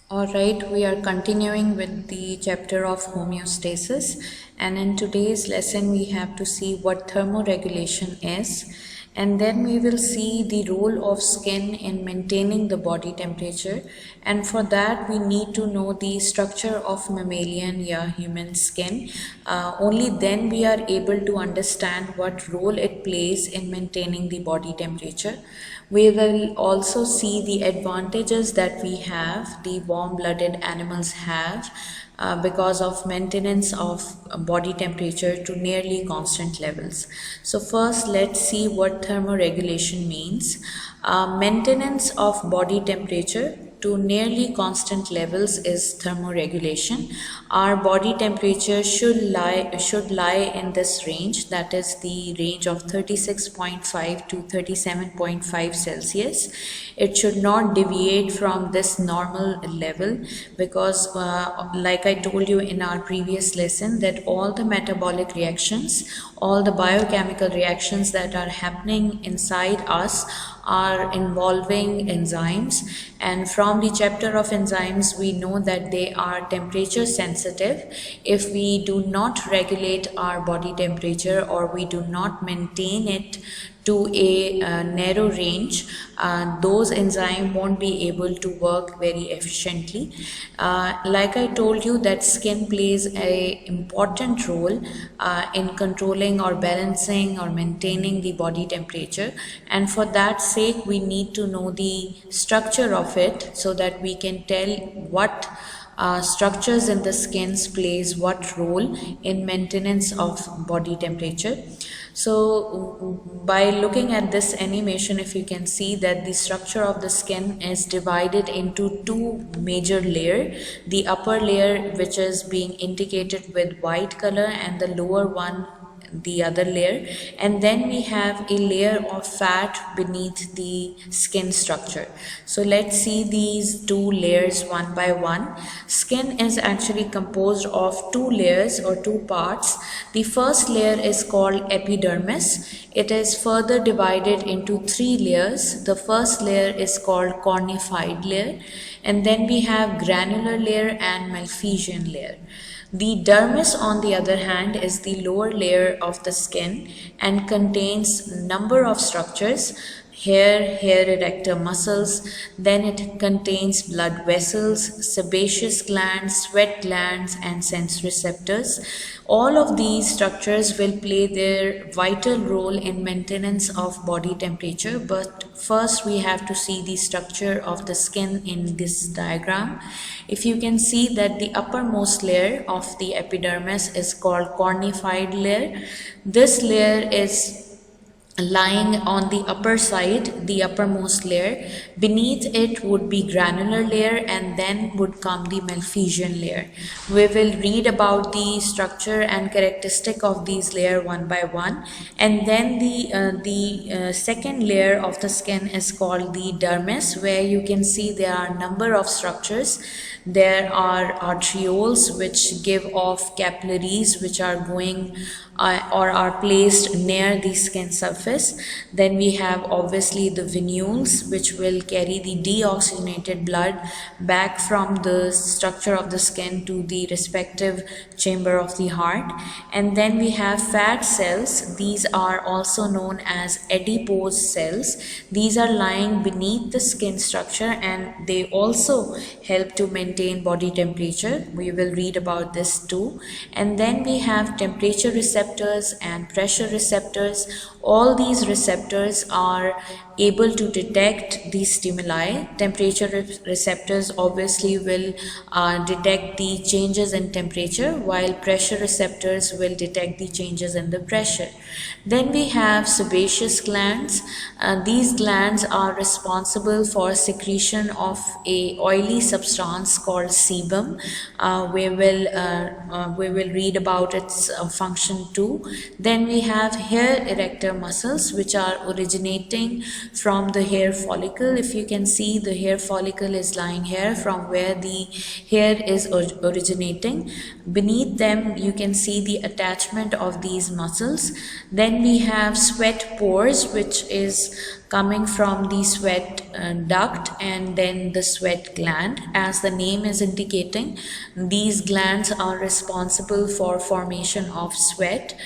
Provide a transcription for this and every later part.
Alright, we are continuing with the chapter of homeostasis, and in today's lesson we have to see what thermoregulation is, and then we will see the role of skin in maintaining the body temperature, and for that we need to know the structure of mammalian human skin. Only then we are able to understand what role it plays in maintaining the body temperature. We will also see the advantages that the warm-blooded animals have because of maintenance of body temperature to nearly constant levels. So first, let's see what thermoregulation means. Maintenance of body temperature to nearly constant levels is thermoregulation. Our body temperature should lie in this range, that is the range of 36.5 to 37.5 Celsius. It should not deviate from this normal level because like I told you in our previous lesson, that all the metabolic reactions, all the biochemical reactions that are happening inside us are involving enzymes, and from the chapter of enzymes we know that they are temperature sensitive. If we do not regulate our body temperature or we do not maintain it to a narrow range, those enzymes won't be able to work very efficiently. Like I told you, that skin plays a important role in controlling or balancing or maintaining the body temperature, and for that sake we need to know the structure of it so that we can tell what structures in the skins plays what role in maintenance of body temperature. So by looking at this animation, if you can see that the structure of the skin is divided into two major layers, the upper layer which is being indicated with white color and the lower one the other layer, and then we have a layer of fat beneath the skin structure. So let's see these two layers one by one. Skin is actually composed of two layers or two parts. The first layer is called epidermis. It is further divided into three layers. The first layer is called cornified layer, and then we have granular layer and Malpighian layer. The dermis, on the other hand, is the lower layer of the skin and contains number of structures: hair erector muscles, then it contains blood vessels, sebaceous glands, sweat glands, and sense receptors. All of these structures will play their vital role in maintenance of body temperature, but first we have to see the structure of the skin in this diagram. If you can see that the uppermost layer of the epidermis is called cornified layer. This layer is lying on the upper side, the uppermost layer. Beneath it would be granular layer, and then would come the Malpighian layer. We will read about the structure and characteristic of these layers one by one, and then the second layer of the skin is called the dermis, where you can see there are number of structures. There are arterioles which give off capillaries which are going or are placed near the skin surface. Then we have obviously the venules which will carry the deoxygenated blood back from the structure of the skin to the respective chamber of the heart. And then we have fat cells. These are also known as adipose cells. These are lying beneath the skin structure and they also help to maintain body temperature. We will read about this too. And then we have temperature receptors and pressure receptors. All these receptors are able to detect these stimuli. Temperature receptors obviously will detect the changes in temperature, while pressure receptors will detect the changes in the pressure. Then we have sebaceous glands. These glands are responsible for secretion of a oily substance called sebum. We will read about its function too. Then we have hair erector muscle. muscles which are originating from the hair follicle. If you can see, the hair follicle is lying here from where the hair is originating. Beneath them you can see the attachment of these muscles. Then we have sweat pores, which is coming from the sweat duct, and then the sweat gland. As the name is indicating, these glands are responsible for formation of sweat.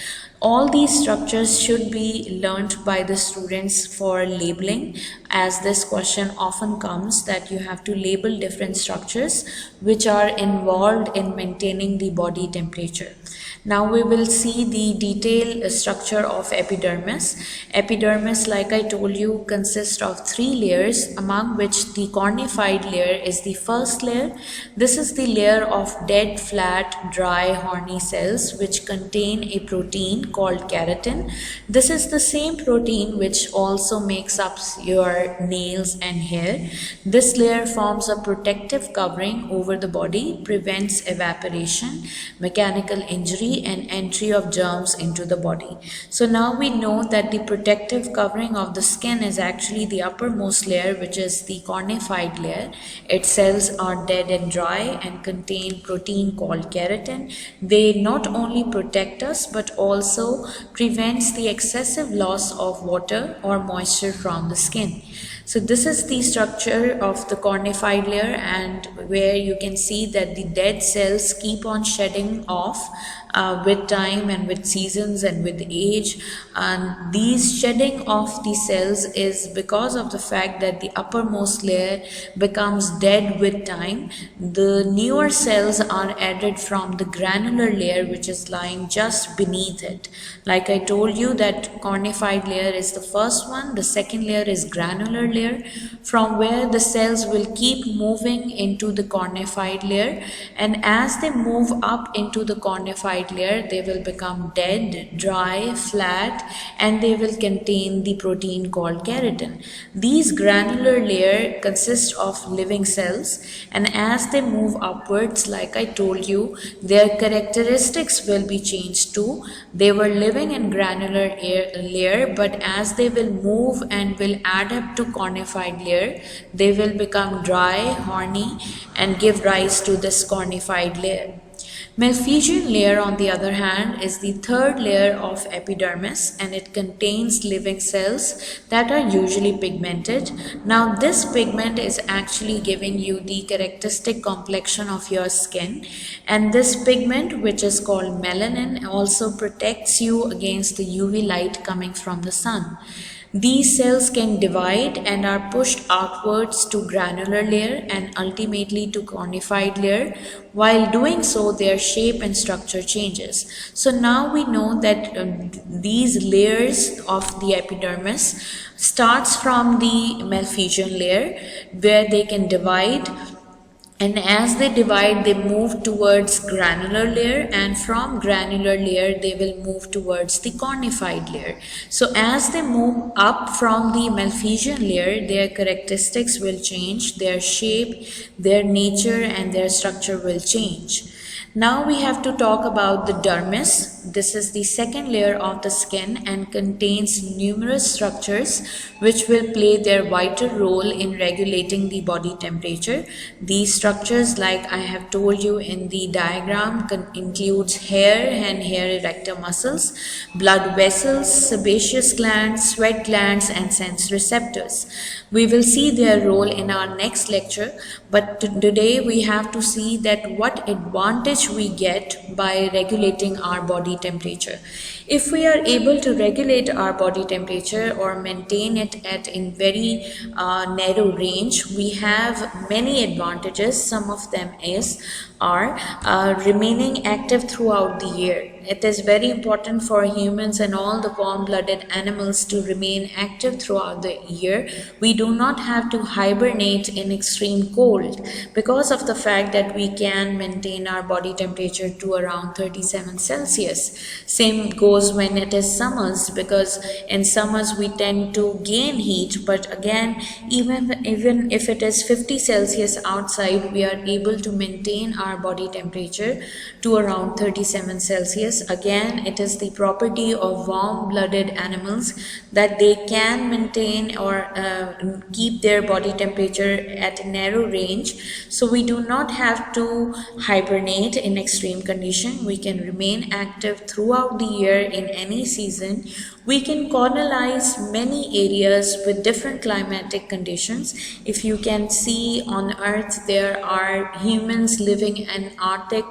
All these structures should be learnt by the students for labeling, as this question often comes that you have to label different structures which are involved in maintaining the body temperature. Now we will see the detailed structure of epidermis. Epidermis, like I told you, consists of 3 layers, among which the cornified layer is the first layer. This is the layer of dead, flat, dry, horny cells which contain a protein called keratin. This is the same protein which also makes up your nails and hair. This layer forms a protective covering over the body, prevents evaporation, mechanical injury, and entry of germs into the body. So now we know that the protective covering of the skin is actually the uppermost layer, which is the cornified layer. Its cells are dead and dry and contain protein called keratin. They not only protect us but also prevents the excessive loss of water or moisture from the skin. So this is the structure of the cornified layer, and where you can see that the dead cells keep on shedding off with time and with seasons and with age. And these shedding of the cells is because of the fact that the uppermost layer becomes dead with time. The newer cells are added from the granular layer which is lying just beneath it. Like I told you that cornified layer is the first one, the second layer is granular layer, from where the cells will keep moving into the cornified layer, and as they move up into the cornified layer, they will become dead, dry, flat, and they will contain the protein called keratin. These granular layer consist of living cells, and as they move upwards, like I told you, their characteristics will be changed too. They were living in granular layer, but as they will move and will add up to cornified layer, they will become dry, horny, and give rise to this cornified layer. Malpighian layer, on the other hand, is the third layer of epidermis, and it contains living cells that are usually pigmented. Now this pigment is actually giving you the characteristic complexion of your skin, and this pigment, which is called melanin, also protects you against the UV light coming from the sun. These cells can divide and are pushed outwards to granular layer and ultimately to cornified layer. While doing so, their shape and structure changes. So now we know that these layers of the epidermis starts from the Malpighian layer, where they can divide, and as they divide, they move towards granular layer, and from granular layer they will move towards the cornified layer. So as they move up from the Malpighian layer, their characteristics will change, their shape, their nature, and their structure will change. Now we have to talk about the dermis. This is the second layer of the skin and contains numerous structures which will play their vital role in regulating the body temperature. These structures, like I have told you in the diagram, includes hair and hair erector muscles, blood vessels, sebaceous glands, sweat glands, and sense receptors. We will see their role in our next lecture, but today we have to see that what advantage we get by regulating our body temperature. If we are able to regulate our body temperature or maintain it at a very narrow range, we have many advantages. Some of them are remaining active throughout the year. It is very important for humans and all the warm-blooded animals to remain active throughout the year. We do not have to hibernate in extreme cold because of the fact that we can maintain our body temperature to around 37 Celsius. Same goes when it is summers, because in summers we tend to gain heat, but again, even if it is 50 Celsius outside, we are able to maintain our body temperature to around 37 Celsius homeostasis. Again, it is the property of warm-blooded animals that they can maintain or keep their body temperature at a narrow range. So we do not have to hibernate in extreme condition. We can remain active throughout the year in any season. We can colonize many areas with different climatic conditions. If you can see on Earth, there are humans living in Arctic.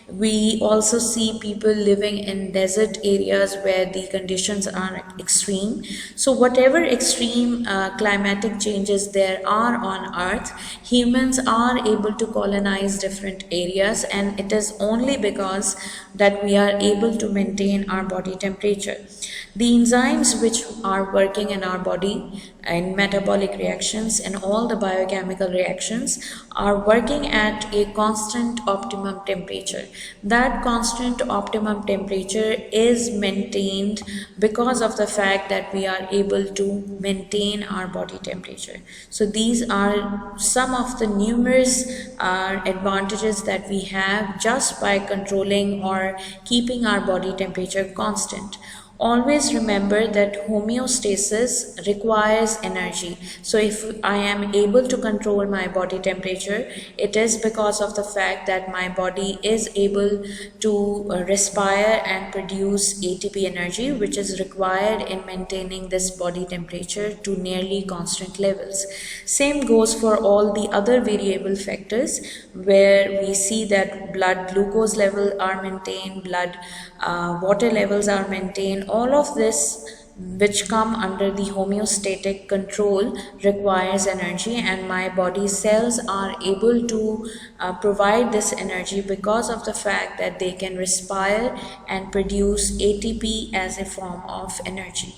We also see people living in desert areas where the conditions are extreme. So whatever extreme climatic changes there are on Earth, humans are able to colonize different areas, and it is only because that we are able to maintain our body temperature. The enzymes which are working in our body in metabolic reactions and all the biochemical reactions are working at a constant optimum temperature. That constant optimum temperature is maintained because of the fact that we are able to maintain our body temperature. So these are some of the numerous advantages that we have just by controlling or keeping our body temperature constant. Always remember that homeostasis requires energy. So if I am able to control my body temperature, it is because of the fact that my body is able to respire and produce ATP energy, which is required in maintaining this body temperature to nearly constant levels. Same goes for all the other variable factors, where we see that blood glucose levels are maintained, blood water levels are maintained. All of this which come under the homeostatic control requires energy, and my body cells are able to provide this energy because of the fact that they can respire and produce ATP as a form of energy.